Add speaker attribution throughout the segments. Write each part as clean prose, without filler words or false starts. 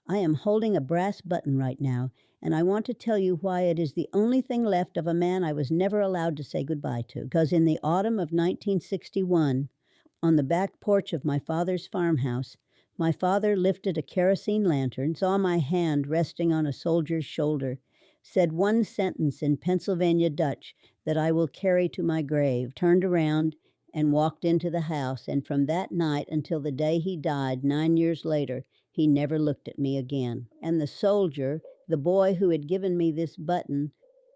Speaker 1: I am holding a brass button right now, and I want to tell you why it is the only thing left of a man I was never allowed to say goodbye to. Because in the autumn of 1961, on the back porch of my father's farmhouse, my father lifted a kerosene lantern, saw my hand resting on a soldier's shoulder, said one sentence in Pennsylvania Dutch that I will carry to my grave, turned around and walked into the house, and from that night until the day he died 9 years later, he never looked at me again. And the soldier, the boy who had given me this button,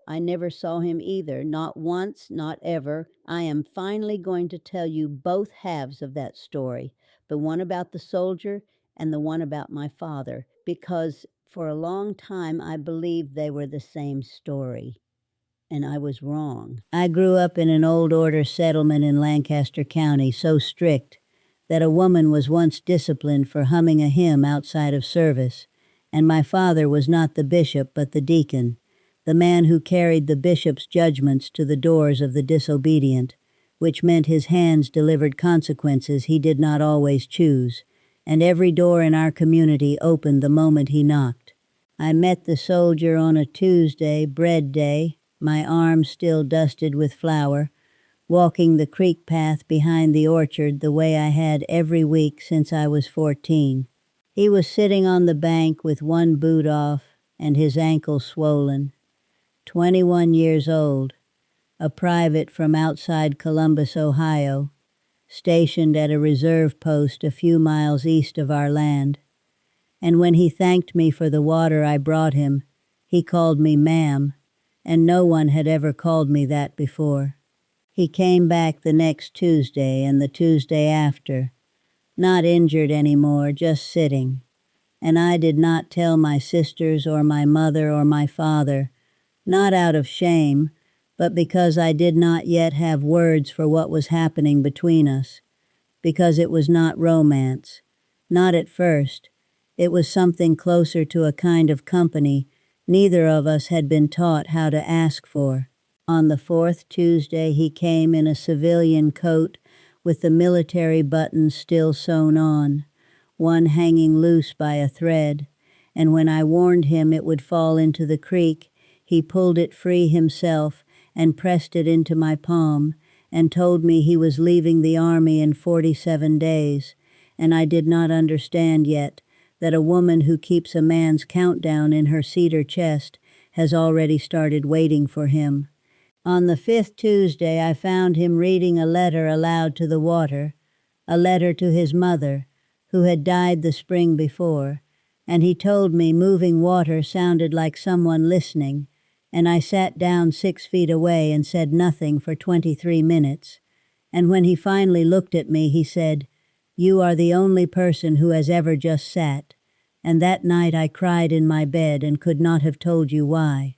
Speaker 1: I never saw him either, not once, not ever. I am finally going to tell you both halves of that story, the one about the soldier and the one about my father, because for a long time I believed they were the same story. And I was wrong. I grew up in an old order settlement in Lancaster County, so strict that a woman was once disciplined for humming a hymn outside of service, and my father was not the bishop but the deacon, the man who carried the bishop's judgments to the doors of the disobedient, which meant his hands delivered consequences he did not always choose, and every door in our community opened the moment he knocked. I met the soldier on a Tuesday, bread day, my arms still dusted with flour, walking the creek path behind the orchard the way I had every week since I was 14. He was sitting on the bank with one boot off and his ankle swollen, 21 years old, a private from outside Columbus, Ohio, stationed at a reserve post a few miles east of our land. And when he thanked me for the water I brought him, he called me ma'am, and no one had ever called me that before. He came back the next Tuesday and the Tuesday after, not injured anymore, just sitting. And I did not tell my sisters or my mother or my father, not out of shame, but because I did not yet have words for what was happening between us, because it was not romance, not at first. It was something closer to a kind of company neither of us had been taught how to ask for. On the fourth Tuesday he came in a civilian coat with the military buttons still sewn on, one hanging loose by a thread, and when I warned him it would fall into the creek, he pulled it free himself and pressed it into my palm and told me he was leaving the army in 47 days, and I did not understand yet that a woman who keeps a man's countdown in her cedar chest has already started waiting for him. On the fifth Tuesday I found him reading a letter aloud to the water, a letter to his mother, who had died the spring before, and he told me moving water sounded like someone listening, and I sat down 6 feet away and said nothing for 23 minutes, and when he finally looked at me he said, "You are the only person who has ever just sat," and that night I cried in my bed and could not have told you why.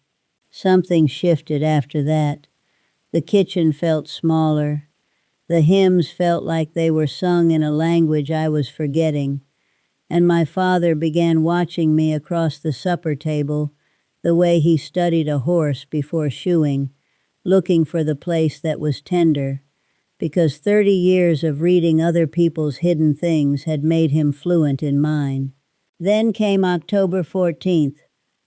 Speaker 1: Something shifted after that. The kitchen felt smaller. The hymns felt like they were sung in a language I was forgetting, and my father began watching me across the supper table the way he studied a horse before shoeing, looking for the place that was tender, because 30 years of reading other people's hidden things had made him fluent in mine. Then came October 14th,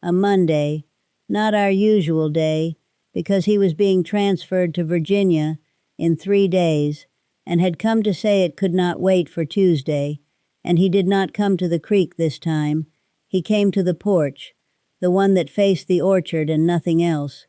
Speaker 1: a Monday, not our usual day, because he was being transferred to Virginia in 3 days and had come to say it could not wait for Tuesday, and he did not come to the creek this time. He came to the porch, the one that faced the orchard and nothing else,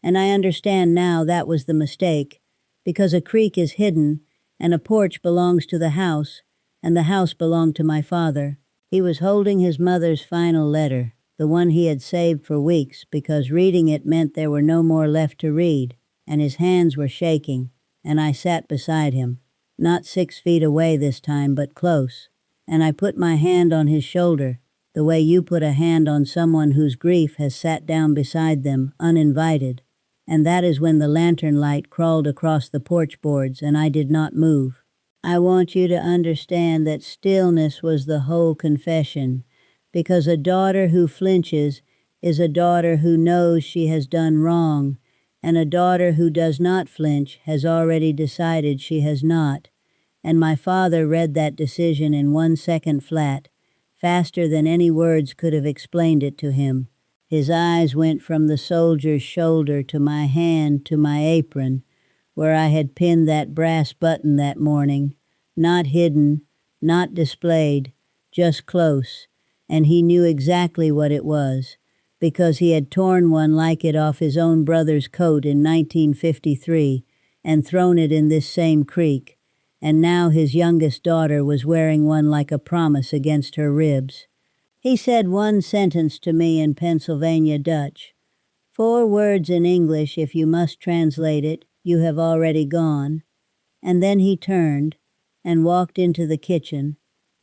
Speaker 1: and I understand now that was the mistake, because a creek is hidden and a porch belongs to the house, and the house belonged to my father. He was holding his mother's final letter, the one he had saved for weeks because reading it meant there were no more left to read, and his hands were shaking, and I sat beside him, not 6 feet away this time, but close, and I put my hand on his shoulder, the way you put a hand on someone whose grief has sat down beside them, uninvited, and that is when the lantern light crawled across the porch boards and I did not move. I want you to understand that stillness was the whole confession, because a daughter who flinches is a daughter who knows she has done wrong, and a daughter who does not flinch has already decided she has not. And my father read that decision in 1 second flat, faster than any words could have explained it to him. His eyes went from the soldier's shoulder to my hand to my apron, where I had pinned that brass button that morning, not hidden, not displayed, just close, and he knew exactly what it was, because he had torn one like it off his own brother's coat in 1953 and thrown it in this same creek, and now his youngest daughter was wearing one like a promise against her ribs. He said one sentence to me in Pennsylvania Dutch, 4 words in English if you must translate it, you have already gone, and then he turned and walked into the kitchen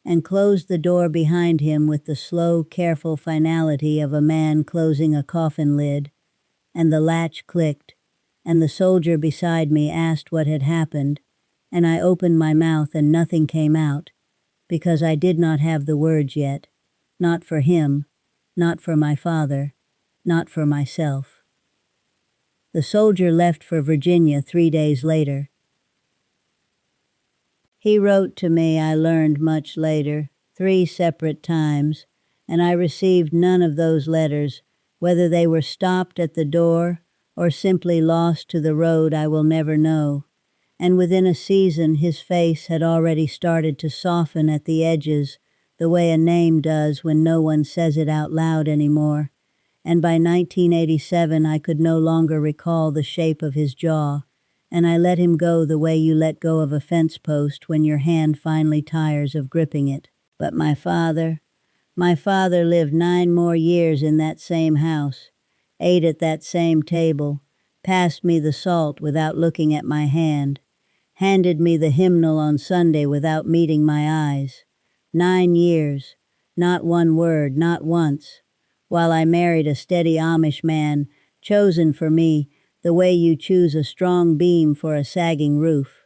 Speaker 1: and closed the door behind him with the slow, careful finality of a man closing a coffin lid, and the latch clicked, and the soldier beside me asked what had happened, and I opened my mouth and nothing came out, because I did not have the words yet, not for him, not for my father, not for myself. The soldier left for Virginia 3 days later. He wrote to me, I learned much later, 3 separate times, and I received none of those letters, whether they were stopped at the door or simply lost to the road I will never know. And within a season his face had already started to soften at the edges, the way a name does when no one says it out loud anymore. And by 1987 I could no longer recall the shape of his jaw, and I let him go the way you let go of a fence post when your hand finally tires of gripping it. But my father lived 9 more years in that same house, ate at that same table, passed me the salt without looking at my hand, handed me the hymnal on Sunday without meeting my eyes. 9 years, not one word, not once, while I married a steady Amish man, chosen for me the way you choose a strong beam for a sagging roof,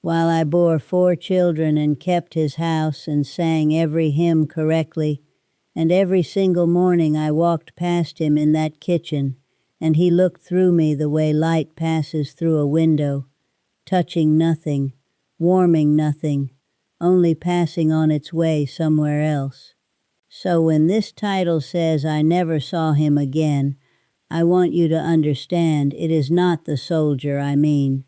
Speaker 1: while I bore 4 children and kept his house and sang every hymn correctly, and every single morning I walked past him in that kitchen, and he looked through me the way light passes through a window, touching nothing, warming nothing, only passing on its way somewhere else. So when this title says I never saw him again, I want you to understand it is not the soldier I mean.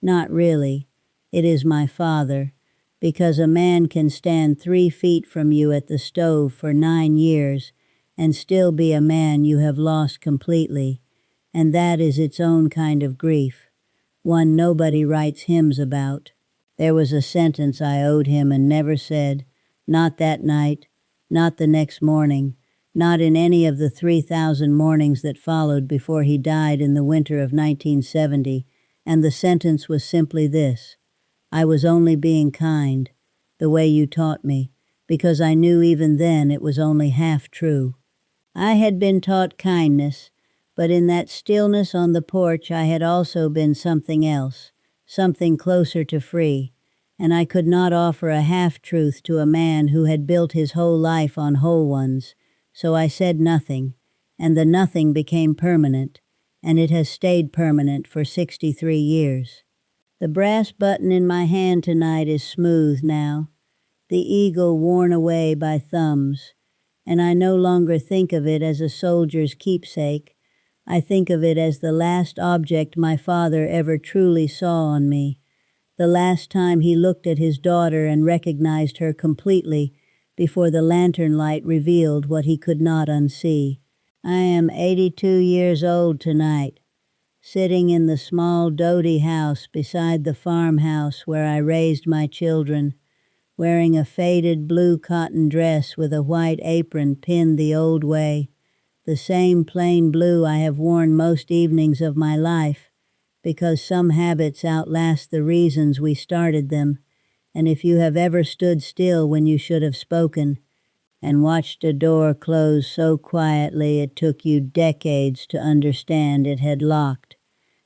Speaker 1: Not really. It is my father, because a man can stand 3 feet from you at the stove for 9 years and still be a man you have lost completely, and that is its own kind of grief, one nobody writes hymns about. There was a sentence I owed him and never said, not that night, not the next morning, not in any of the 3,000 mornings that followed before he died in the winter of 1970, and the sentence was simply this: I was only being kind, the way you taught me, because I knew even then it was only half true. I had been taught kindness, but in that stillness on the porch I had also been something else, something closer to free, and I could not offer a half-truth to a man who had built his whole life on whole ones, so I said nothing, and the nothing became permanent, and it has stayed permanent for 63 years. The brass button in my hand tonight is smooth now, the eagle worn away by thumbs, and I no longer think of it as a soldier's keepsake. I think of it as the last object my father ever truly saw on me, the last time he looked at his daughter and recognized her completely before the lantern light revealed what he could not unsee. I am 82 years old tonight, sitting in the small doty house beside the farmhouse where I raised my children, wearing a faded blue cotton dress with a white apron pinned the old way, the same plain blue I have worn most evenings of my life, because some habits outlast the reasons we started them, and if you have ever stood still when you should have spoken, and watched a door close so quietly it took you decades to understand it had locked,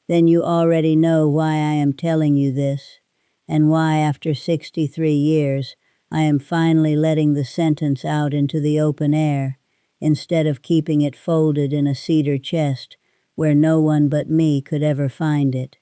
Speaker 1: then you already know why I am telling you this, and why after 63 years I am finally letting the sentence out into the open air, instead of keeping it folded in a cedar chest where no one but me could ever find it.